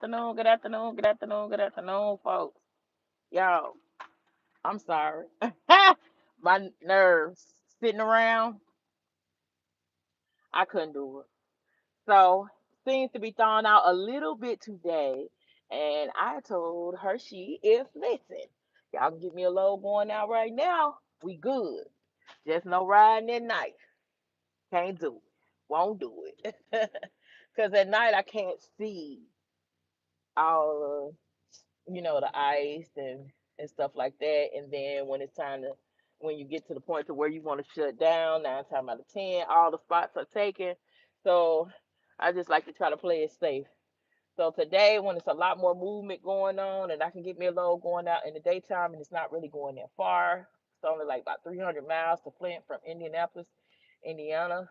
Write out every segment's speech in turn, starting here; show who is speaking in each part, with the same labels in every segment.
Speaker 1: Good afternoon, good afternoon, good afternoon, folks. Y'all, I'm sorry. My nerves sitting around, I couldn't do it. So, seems to be thawing out a little bit today. And I told her she is listen. Y'all can get me a load going out right now. We good. Just no riding at night. Can't do it. Won't do it. Because at night I can't see all the ice and stuff like that. And then when you get to the point to where you want to shut down, 9 times out of 10, all the spots are taken. So I just like to try to play it safe. So today, when it's a lot more movement going on, and I can get me a load going out in the daytime, and it's not really going that far. It's only like about 300 miles to Flint from Indianapolis, Indiana,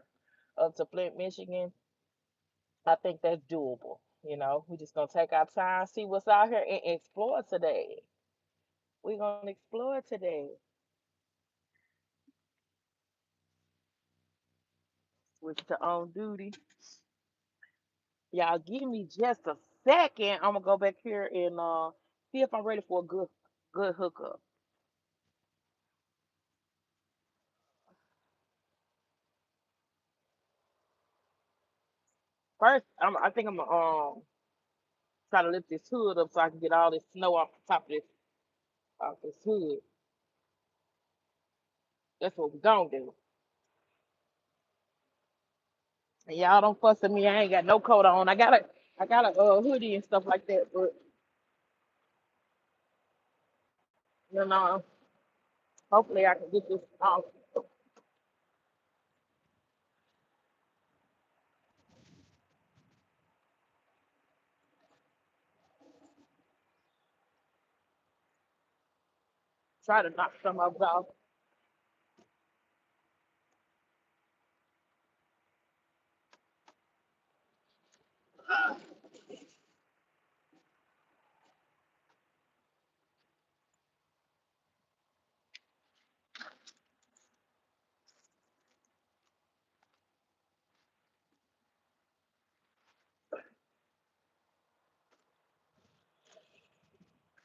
Speaker 1: up to Flint, Michigan. I think that's doable. We're just gonna take our time, see what's out here, and explore today. We're gonna explore today. Switch to on duty. Y'all give me just a second. I'm gonna go back here and see if I'm ready for a good hookup. First, I think I'm gonna try to lift this hood up so I can get all this snow off the top of this hood. That's what we're gonna do. And y'all don't fuss at me. I ain't got no coat on. I got a hoodie and stuff like that, but you know, hopefully I can get this off. Try to knock some of it off.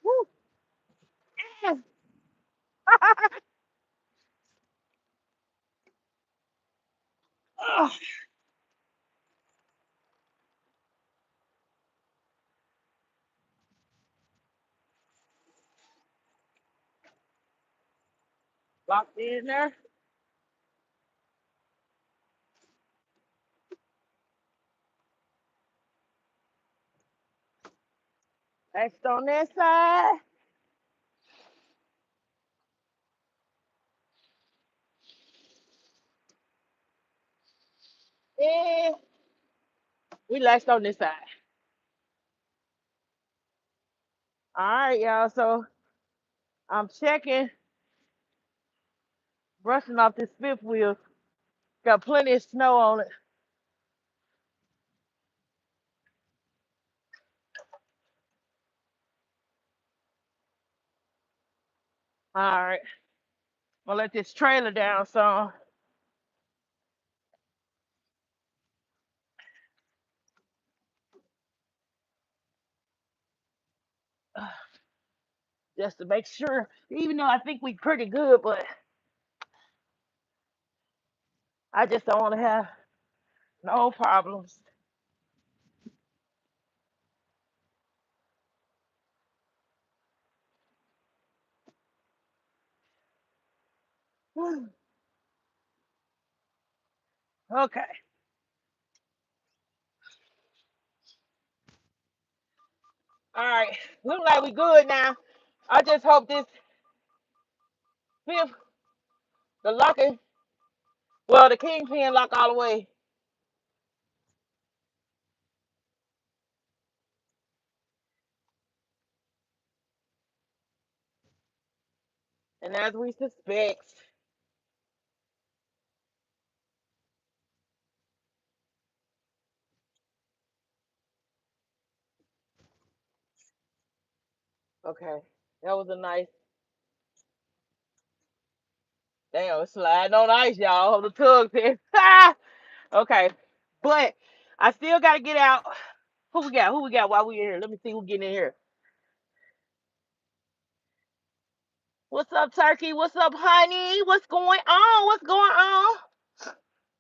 Speaker 1: Woo. Ugh. Locked in there. Next on this side. And we latched on this side. All right, y'all. So I'm checking, brushing off this fifth wheel. Got plenty of snow on it. All right. I'm gonna let this trailer down some just to make sure. Even though I think we pretty good, but I just don't want to have no problems. Okay. All right. Look like we good now. I just hope this fifth, the locking, well, the kingpin lock all the way. And as we suspect, okay, that was a nice, damn, it's sliding on ice, y'all. The tug there. Okay. But I still got to get out. Who we got? Who we got while we in here? Let me see who getting in here. What's up, Turkey? What's up, honey? What's going on? What's going on?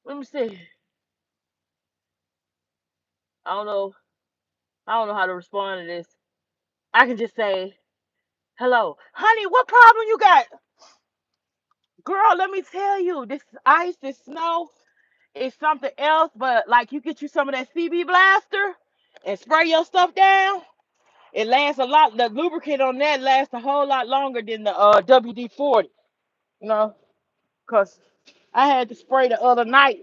Speaker 1: Let me see. I don't know. I don't know how to respond to this. I can just say, hello. Honey, what problem you got? Girl, let me tell you, this ice, this snow is something else, but like you get you some of that CB blaster and spray your stuff down. It lasts a lot. The lubricant on that lasts a whole lot longer than the WD-40, you know, because I had to spray the other night,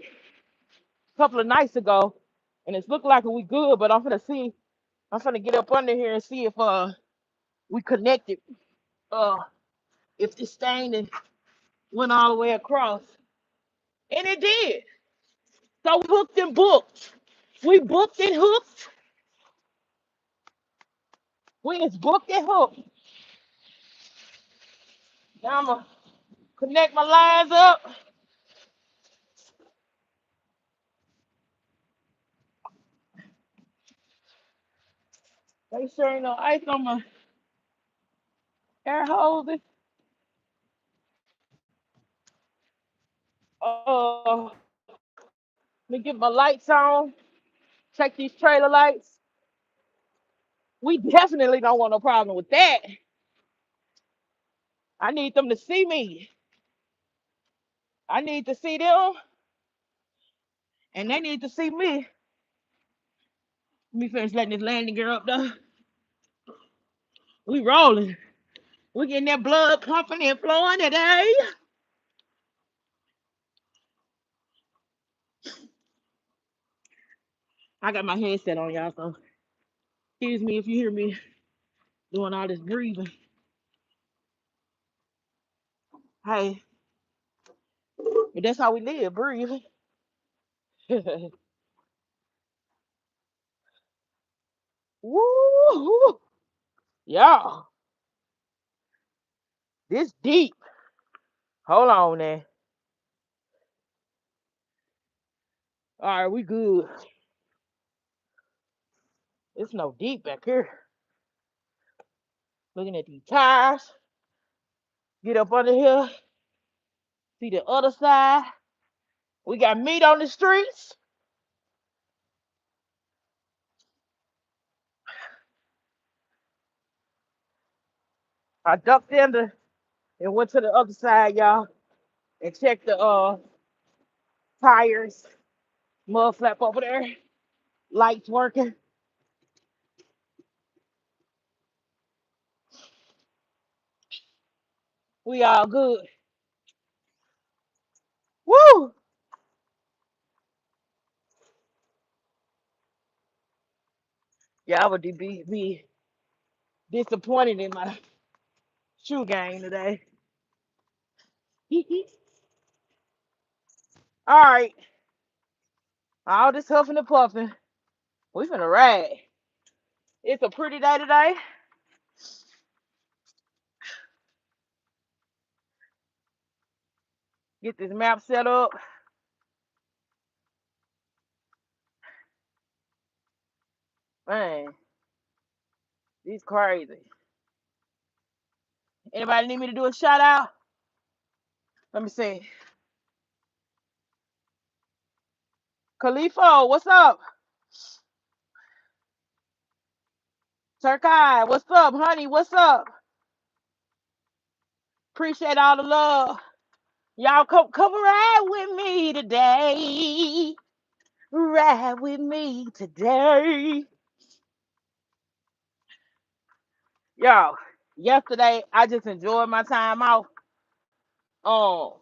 Speaker 1: a couple of nights ago, and it's looked like we good, but I'm gonna see. I'm gonna get up under here and see if we connected. Uh, if this thing and went all the way across, and it did. So we hooked and booked. We booked and hooked. We is booked and hooked. Now I'm gonna connect my lines up. Make sure ain't no ice on my air hoses. Let me get my lights on. Check these trailer lights. We definitely don't want no problem with that. I need them to see me. I need to see them, and they need to see me. Let me finish letting this landing gear up though. We rolling. We getting that blood pumping and flowing today. I got my headset on, y'all, so excuse me if you hear me doing all this breathing. Hey, but that's how we live, breathing. Woo! Y'all, this deep. Hold on now. All right, we good. It's no deep back here. Looking at these tires. Get up under here. See the other side. We got meat on the streets. I ducked under and went to the other side, y'all, and checked the tires. Mud flap over there. Lights working. We all good. Woo! Yeah, I would be disappointed in my shoe game today. All right. All this huffing and puffing. We finna ride. It's a pretty day today. Get this map set up. Man, these crazy. Anybody need me to do a shout out? Let me see. Khalifa, what's up? Turkai, what's up? Honey, what's up? Appreciate all the love. Y'all come ride with me today. Ride with me today. Yo, yesterday I just enjoyed my time off. Um,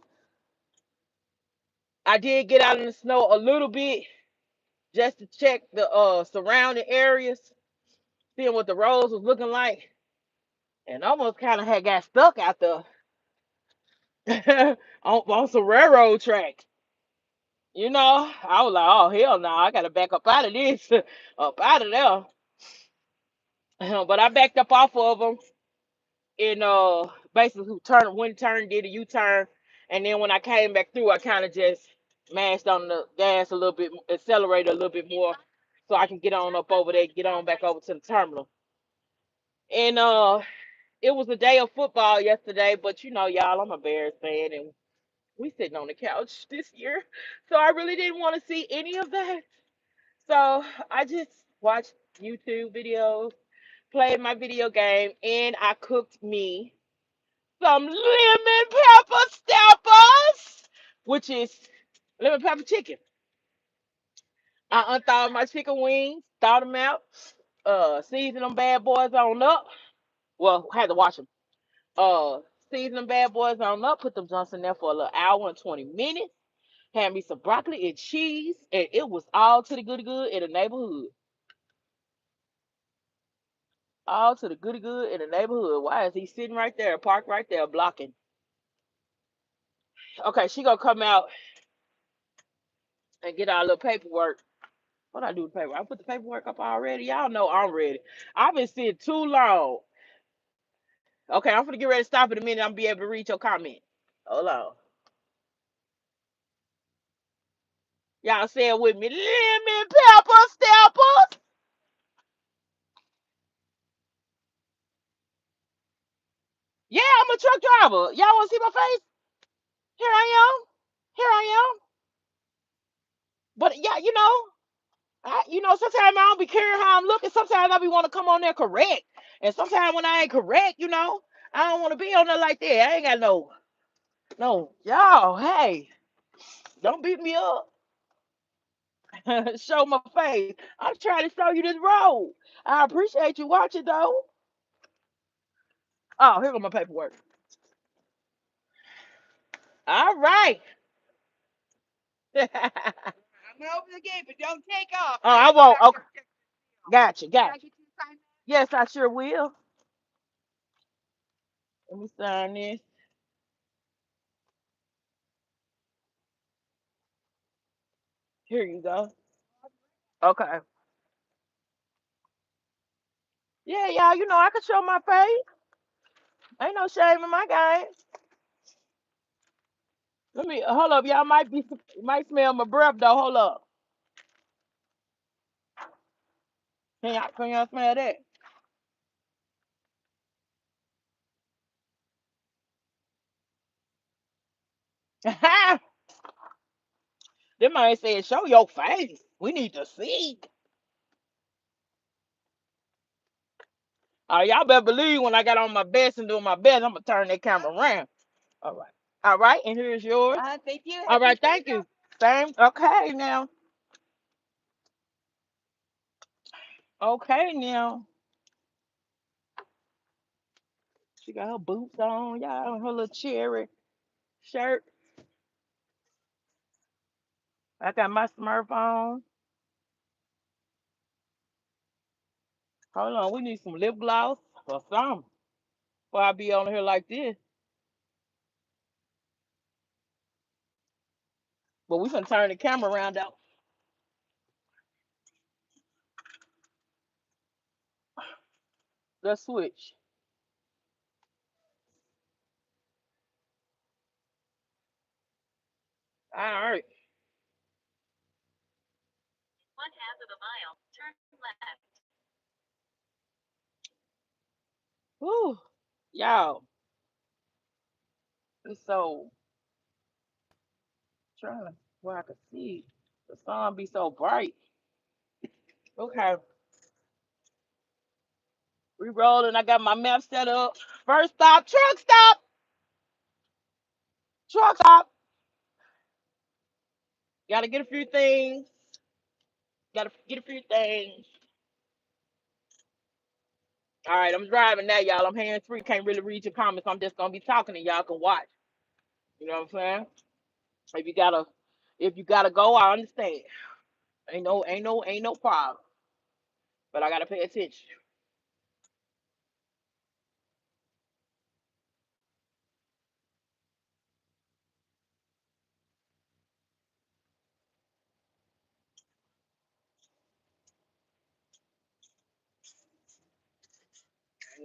Speaker 1: I did get out in the snow a little bit just to check the surrounding areas, seeing what the roads was looking like, and almost kind of had got stuck out there on some railroad track. You know, I was like, oh hell no, I gotta back up out of this, up out of there. But I backed up off of them and basically who turned one turn, did a U-turn, and then when I came back through, I kind of just mashed on the gas a little bit, accelerated a little bit more, so I can get on up over there, get on back over to the terminal. And it was a day of football yesterday, but you know, y'all, I'm a Bears fan, and we sitting on the couch this year, so I really didn't want to see any of that. So I just watched YouTube videos, played my video game, and I cooked me some lemon pepper steppers, which is lemon pepper chicken. I unthawed my chicken wings, thawed them out, seasoned them bad boys on up. Well, had to wash them. Uh, Season them bad boys on up, put them joints in there for a little hour and 20 minutes. Had me some broccoli and cheese, and it was all to the goody good in the neighborhood. All to the goody good in the neighborhood. Why is he sitting right there, parked right there, blocking? Okay, she gonna come out and get our little paperwork. What I do with the paper? I put the paperwork up already. Y'all know I'm ready. I've been sitting too long. Okay, I'm gonna get ready to stop in a minute. I'm gonna be able to read your comment. Hold on. Y'all say it with me. Lemon pepper steppers. Yeah, I'm a truck driver. Y'all wanna see my face? Here I am. Here I am. But yeah, sometimes I don't be caring how I'm looking. Sometimes I be want to come on there correct. And sometimes when I ain't correct, I don't want to be on there like that. I ain't got no, y'all, hey, don't beat me up. Show my face. I'm trying to show you this road. I appreciate you watching though. Oh, here go my paperwork. All right. Oh,
Speaker 2: I'm gonna open the gate, but don't take off.
Speaker 1: I
Speaker 2: Go
Speaker 1: won't.
Speaker 2: back
Speaker 1: Okay.
Speaker 2: there.
Speaker 1: Gotcha,
Speaker 2: Can I
Speaker 1: gotcha.
Speaker 2: get you to sign
Speaker 1: Yes, I sure will. Let me sign this. Here you go. Okay. Yeah, y'all, I can show my face. Ain't no shame in my game. Let me hold up. Y'all might smell my breath though. Hold up. Can y'all smell that? Them might say, show your face. We need to see. Y'all better believe when I got on my best and doing my best, I'm gonna turn that camera around. All right. All right, and here's yours.
Speaker 2: Thank you.
Speaker 1: All
Speaker 2: Happy
Speaker 1: right, thank
Speaker 2: freedom.
Speaker 1: you. Same. Okay now. Okay now. She got her boots on, y'all, and her little cherry shirt. I got my Smurf on. Hold on, we need some lip gloss or something. Before I be on here like this. But we can turn the camera around though. Let's switch. All right. One half of a mile. Turn left. Whew. Y'all, it's so trying to where I can see. The sun be so bright. Okay. We rolling. I got my map set up. First stop, truck stop. Truck stop. Gotta get a few things. Gotta get a few things. All right, I'm driving now, y'all. I'm hands free. Can't really read your comments. I'm just gonna be talking and y'all can watch. You know what I'm saying? If you gotta, if you gotta go, I understand. Ain't no problem. But I gotta pay attention.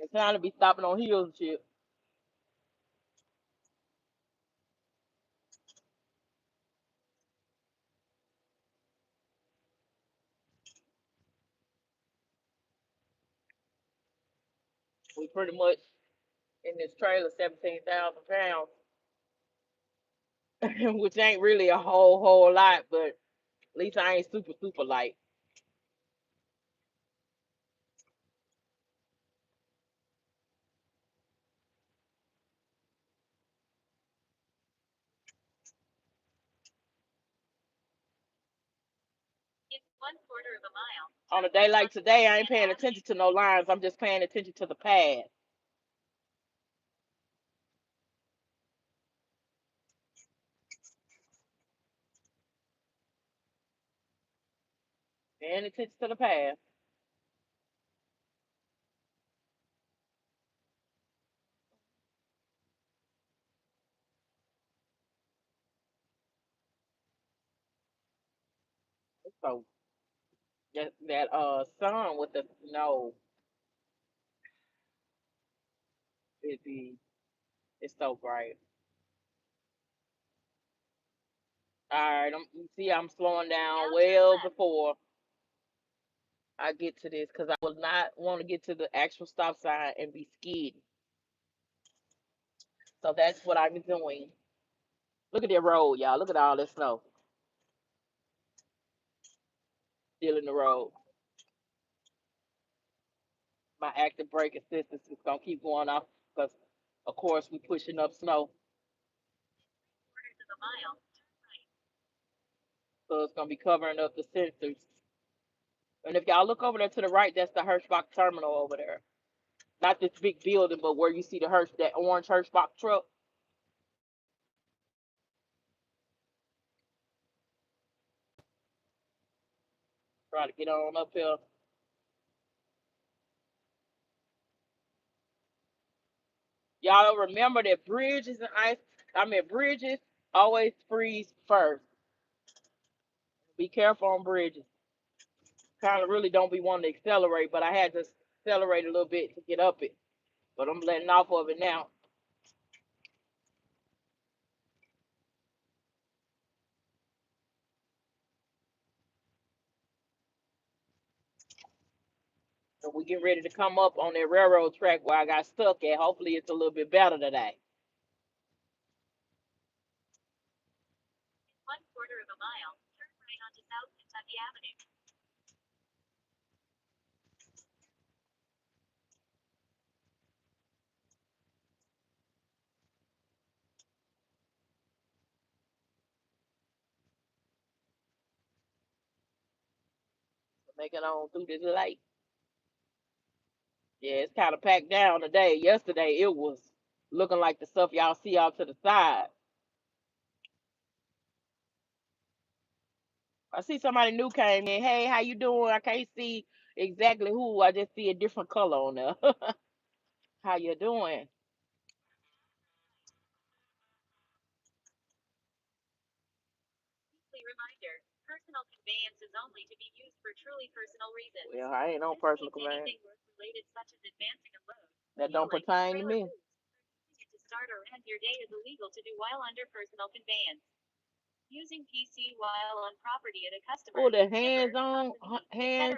Speaker 1: It's time to be stopping on hills and shit. pretty much in this trailer 17,000 pounds, which ain't really a whole lot, but at least I ain't super light. On a day like today, I ain't paying attention to no lines. I'm just paying attention to the pad. Paying attention to the pad. So that sun with the snow is the it's so bright. All right, you see I'm slowing down well before I get to this because I will not want to get to the actual stop sign and be skidding. So that's what I'm doing. Look at that road, y'all. Look at all this snow still in the road. My active brake assistance is gonna keep going off because, of course, we pushing up snow, so it's gonna be covering up the sensors. And if y'all look over there to the right, that's the Hirschbach terminal over there. Not this big building, but where you see the that orange Hirschbach truck. Try to get on up here. Y'all remember that bridges and ice. I mean, bridges always freeze first. Be careful on bridges. Kind of really don't be wanting to accelerate, but I had to accelerate a little bit to get up it. But I'm letting off of it now. So we get ready to come up on that railroad track where I got stuck at. Hopefully it's a little bit better today. Make it on through this light. Yeah, it's kind of packed down today. Yesterday it was looking like the stuff y'all see out to the side. I see somebody new came in. Hey, how you doing? I can't see exactly who. I just see a different color on there. How you doing? Yeah, I ain't on personal command. That don't pertain to me. Oh, the hands on hands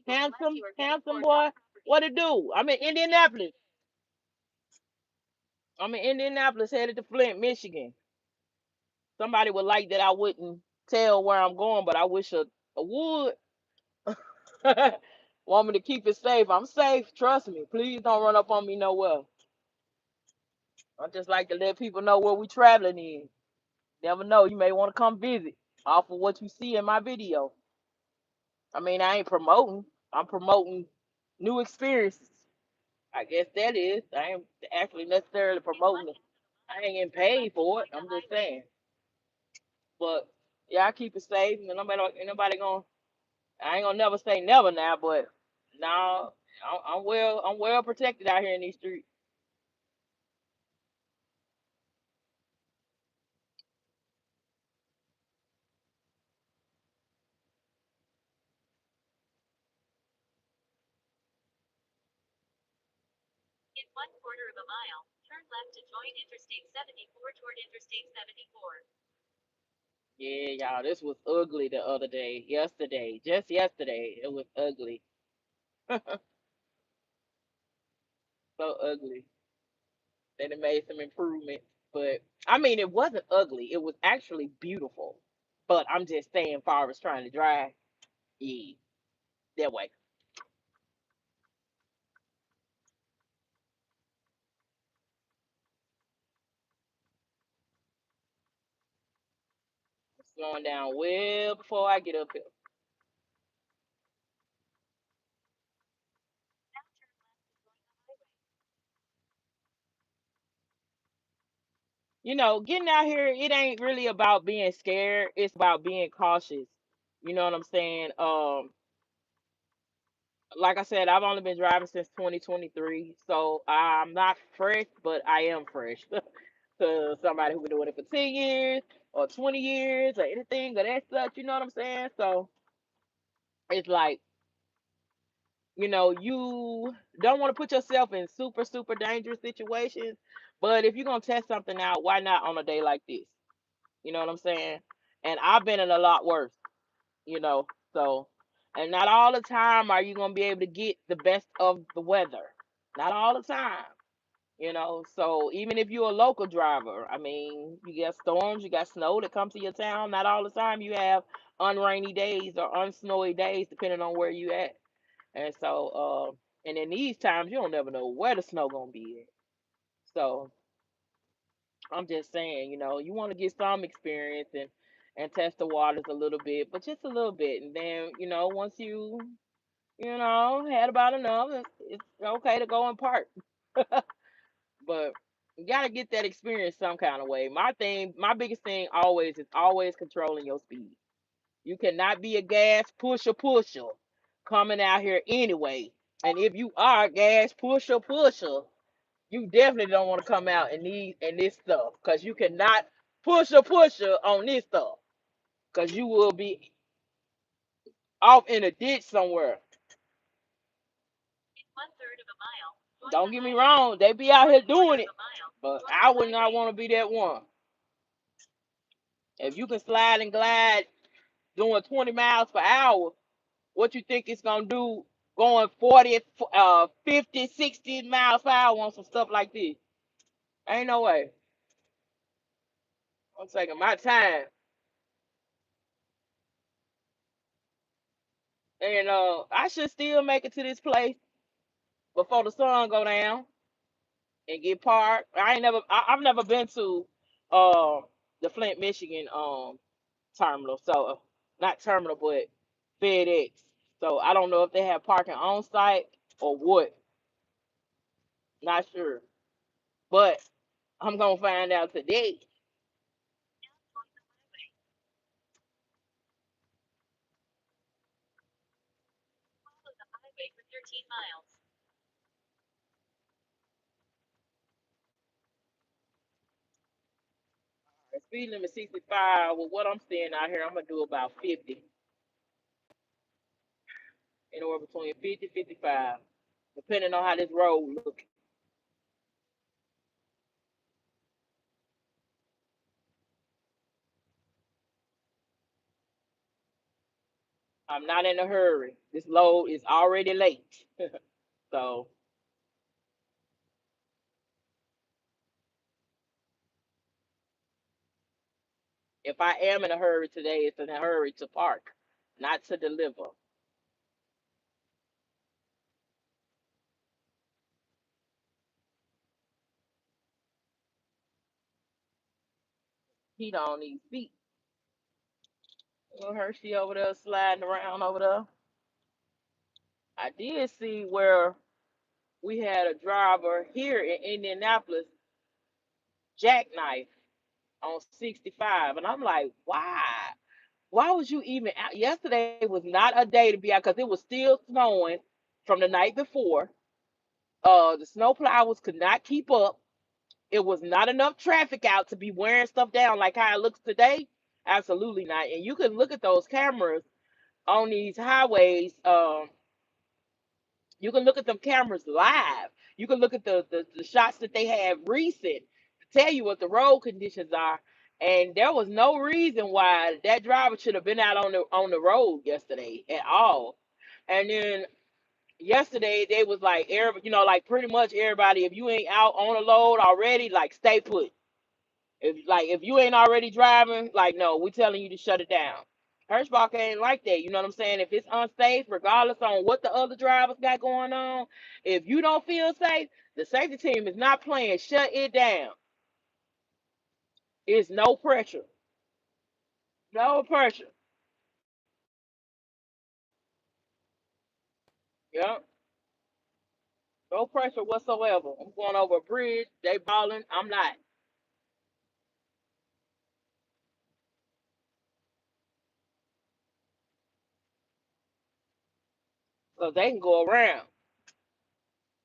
Speaker 1: handsome boy. What it do? I'm in Indianapolis. I'm in Indianapolis, headed to Flint, Michigan. Somebody would like that I wouldn't tell where I'm going, but I wish I would. Want me to keep it safe. I'm safe. Trust me. Please don't run up on me nowhere. I just like to let people know where we traveling in. Never know. You may want to come visit off of what you see in my video. I mean, I ain't promoting. I'm promoting new experiences. I guess that is. I ain't actually necessarily promoting it. I ain't getting paid for it. I'm just saying. But yeah, I keep it safe. And nobody gonna. I ain't gonna never say never now. But now I'm well. I'm well protected out here in these streets. Yeah, y'all. This was ugly the other day. Yesterday, just yesterday, it was ugly. So so ugly. Then it made some improvements, but I mean, it wasn't ugly. It was actually beautiful. But I'm just saying, far as trying to drive, yeah, that way. Slowing down well before I get up here. Getting out here, it ain't really about being scared. It's about being cautious. You know what I'm saying? Like I said, I've only been driving since 2023, so I'm not fresh, but I am fresh to somebody who been doing it for 10 years or 20 years or anything of that such. You know what I'm saying? So it's like, you don't want to put yourself in super, super dangerous situations, but if you're gonna test something out, why not on a day like this? You know what I'm saying? And I've been in a lot worse, you know. So, and not all the time are you gonna be able to get the best of the weather. Not all the time, So even if you're a local driver, I mean, you got storms, you got snow that comes to your town. Not all the time you have unrainy days or unsnowy days, depending on where you at. And so, and in these times, you don't never know where the snow gonna be at. So I'm just saying, you want to get some experience and test the waters a little bit, but just a little bit, and then once you had about enough, it's okay to go and park. But you gotta get that experience some kind of way. My biggest thing always is always controlling your speed. You cannot be a gas pusher coming out here anyway. And if you are a gas pusher, you definitely don't want to come out and this stuff because you cannot push a pusher on this stuff because you will be off in a ditch somewhere. Don't get me wrong, they be out here doing it, but I would not want to be that one. If you can slide and glide doing 20 miles per hour, what you think it's gonna do going 40, 50, 60 miles per hour on some stuff like this? Ain't no way. I'm taking my time, and I should still make it to this place before the sun go down and get parked. I've never been to uh, the Flint, Michigan terminal. So not terminal, but FedEx. So I don't know if they have parking on site or what. Not sure, but I'm gonna find out today. The speed limit 65. With what I'm seeing out here, I'm gonna do about 50, anywhere between 50 55, depending on how this road looks. I'm not in a hurry. This load is already late. So if I am in a hurry today, it's in a hurry to park, not to deliver. Heat on these feet. Little Hershey over there sliding around over there. I did see where we had a driver here in Indianapolis jackknife on 65, and I'm like, why? Why was you even out? Yesterday was not a day to be out because it was still snowing from the night before. The snow plowers could not keep up. It was not enough traffic out to be wearing stuff down like how it looks today. Absolutely not. And you can look at those cameras on these highways. You can look at them cameras live. You can look at the shots that they have recent to tell you what the road conditions are. And there was no reason why that driver should have been out on the road yesterday at all. And then Yesterday they was like, like pretty much everybody, if you ain't out on a load already, like stay put. If you ain't already driving, like no, we telling you to shut it down. Hirschbach ain't like that. You know what I'm saying? If it's unsafe, regardless on what the other drivers got going on, if you don't feel safe, the safety team is not playing. Shut it down. It's no pressure. No pressure. Yep. No pressure whatsoever. I'm going over a bridge. They balling. I'm not. Because they can go around.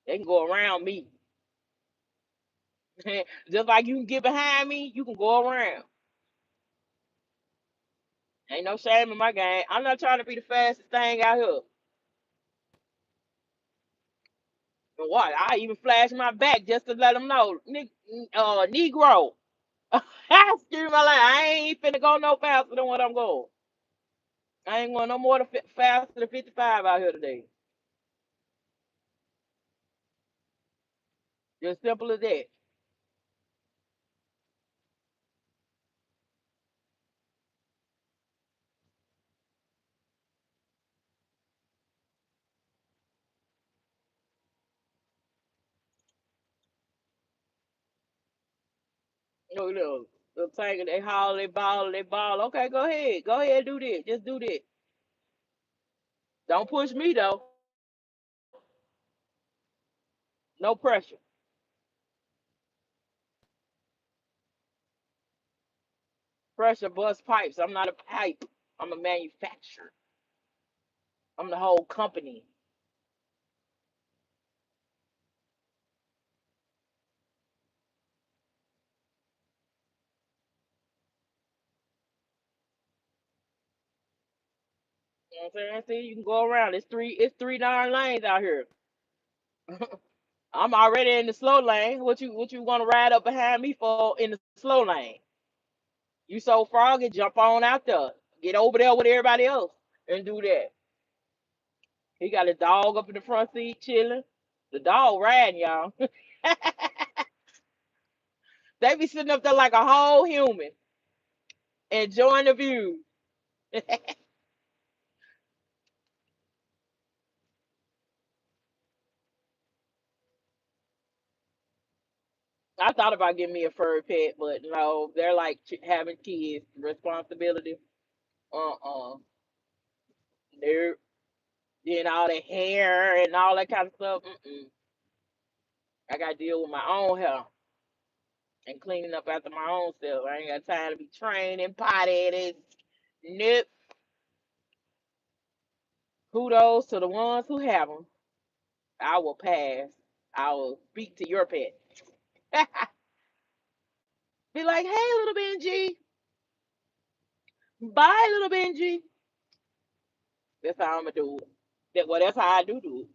Speaker 1: They can go around me. Just like you can get behind me, you can go around. Ain't no shame in my game. I'm not trying to be the fastest thing out here. But what? I even flash my back just to let them know. Negro. Excuse my language. I ain't finna go no faster than what I'm going. I ain't going no more than faster than 55 out here today. Just simple as that. Look, the tank, they holler, they ball, they ball. Okay, go ahead. Go ahead, do that. Just do that. Don't push me though. No pressure. Pressure bust pipes. I'm not a pipe. I'm a manufacturer. I'm the whole company. You know what I'm saying? See, you can go around. It's three darn lanes out here. I'm already in the slow lane. What you want to ride up behind me for in the slow lane? You so froggy, jump on out there. Get over there with everybody else and do that. He got a dog up in the front seat chilling. The dog riding, y'all. They be sitting up there like a whole human, enjoying the view. I thought about getting me a fur pet, but no, they're like having kids, responsibility. Uh-uh. They're doing all the hair and all that kind of stuff. Mm-mm. I got to deal with my own hair and cleaning up after my own self. I ain't got time to be training, potty, and nope. Kudos to the ones who have them. I will pass. I will speak to your pet. Be like, hey, little Benji. Bye, little Benji. That's how I'm gonna do it. That's how I do it.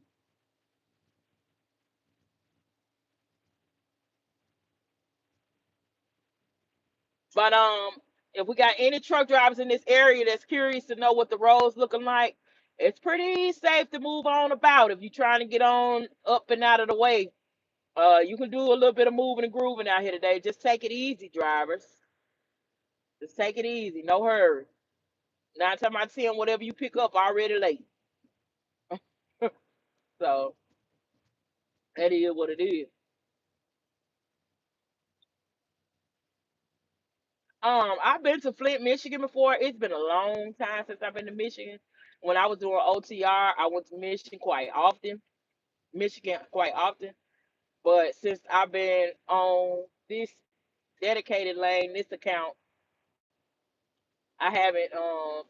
Speaker 1: But if we got any truck drivers in this area that's curious to know what the roads looking like, it's pretty safe to move on about if you're trying to get on up and out of the way. You can do a little bit of moving and grooving out here today. Just take it easy, drivers. Just take it easy. No hurry. 9 times out of 10, whatever you pick up already late. So that is what it is. I've been to Flint, Michigan before. It's been a long time since I've been to Michigan. When I was doing OTR, I went to Michigan quite often. But since I've been on this dedicated lane, this account, I haven't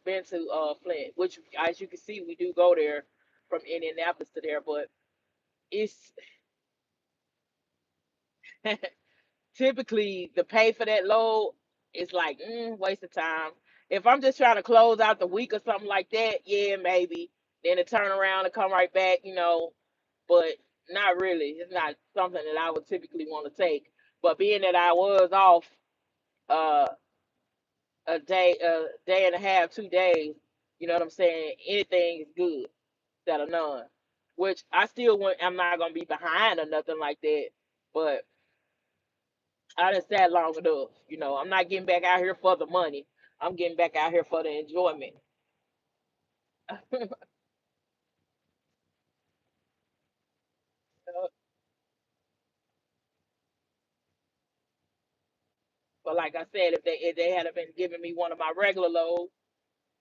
Speaker 1: been to Flint, which as you can see, we do go there from Indianapolis to there, but it's typically the pay for that load is like waste of time. If I'm just trying to close out the week or something like that, yeah, maybe. Then to turn around and come right back. But not really. It's not something that I would typically want to take. But being that I was off uh a day and a half, 2 days, you know what I'm saying? Anything is good. That or none. which I still want. I'm not gonna be behind or nothing like that. But I done sat long enough. I'm not getting back out here for the money. I'm getting back out here for the enjoyment. But like I said, if they had have been giving me one of my regular loads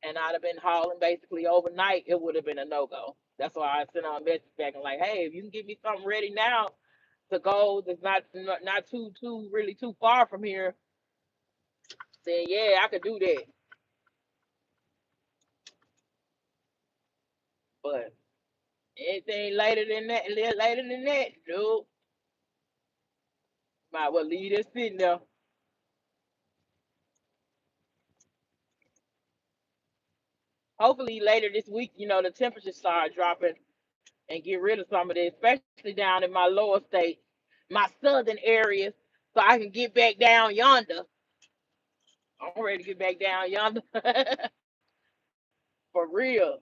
Speaker 1: and I'd have been hauling basically overnight, it would have been a no go. That's why I sent out a message back and like, hey, if you can get me something ready now to go that's not too really too far from here, then yeah, I could do that. But anything later than that, nope. Might well leave this sitting there. Hopefully later this week, the temperatures start dropping and get rid of some of it, especially down in my lower state, my southern areas, so I can get back down yonder. I'm ready to get back down yonder for real.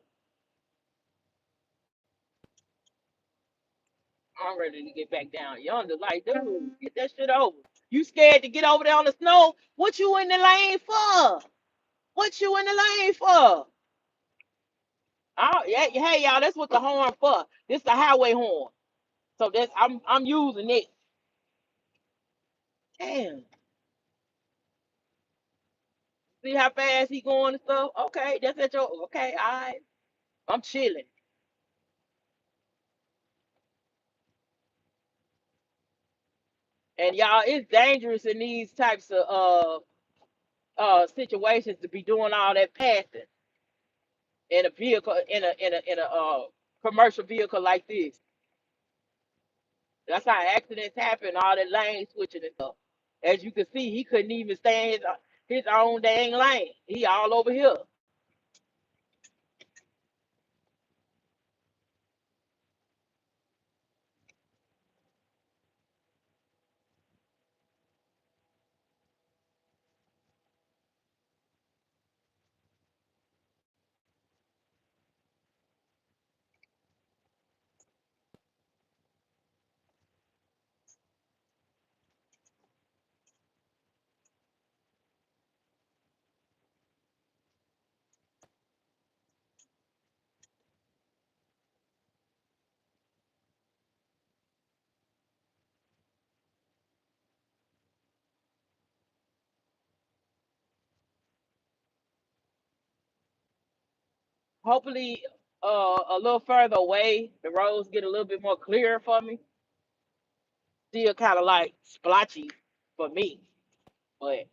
Speaker 1: I'm ready to get back down yonder. Like, dude, get that shit over. You scared to get over there on the snow? What you in the lane for? What you in the lane for? Oh, yeah, hey y'all, that's what the horn for. This the highway horn. So I'm using it. Damn. See how fast he going and stuff? Okay, that's at your okay, all right. I'm chilling. And y'all, it's dangerous in these types of situations to be doing all that passing in a vehicle in a commercial vehicle like this. That's how accidents happen, all that lane switching and stuff. As you can see, he couldn't even stay in his own dang lane. He all over here. Hopefully, a little further away, the roads get a little bit more clear for me. Still kind of like splotchy for me, but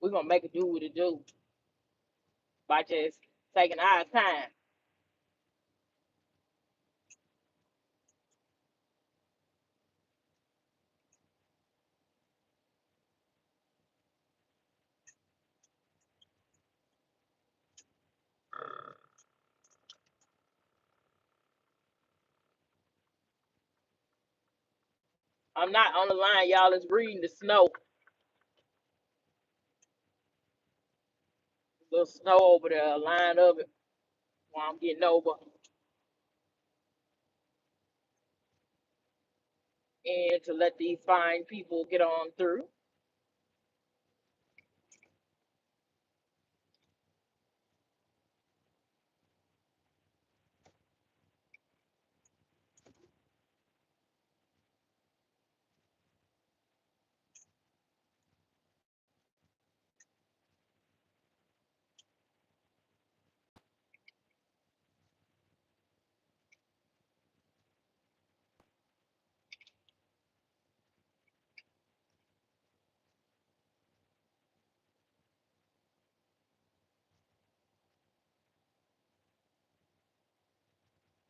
Speaker 1: we're gonna make it do what it do by just taking our time. I'm not on the line, y'all. It's reading the snow. Little snow over there, a line of it while I'm getting over. And to let these fine people get on through.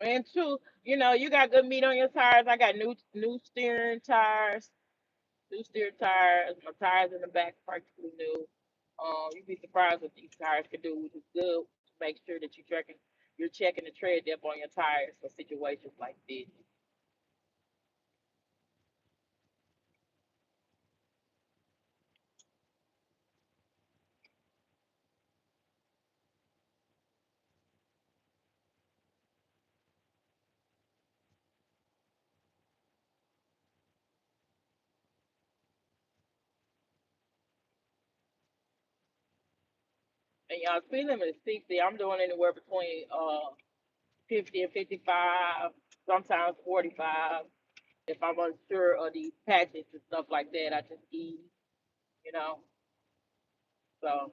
Speaker 1: And two, you got good meat on your tires. I got new steering tires, new steering tires. My tires in the back practically new. You'd be surprised what these tires can do, which is good to make sure that you're checking the tread depth on your tires for situations like this. And y'all speed limit is 60. I'm doing anywhere between 50 and 55, sometimes 45. If I'm unsure of these patches and stuff like that, I just ease, you know. So.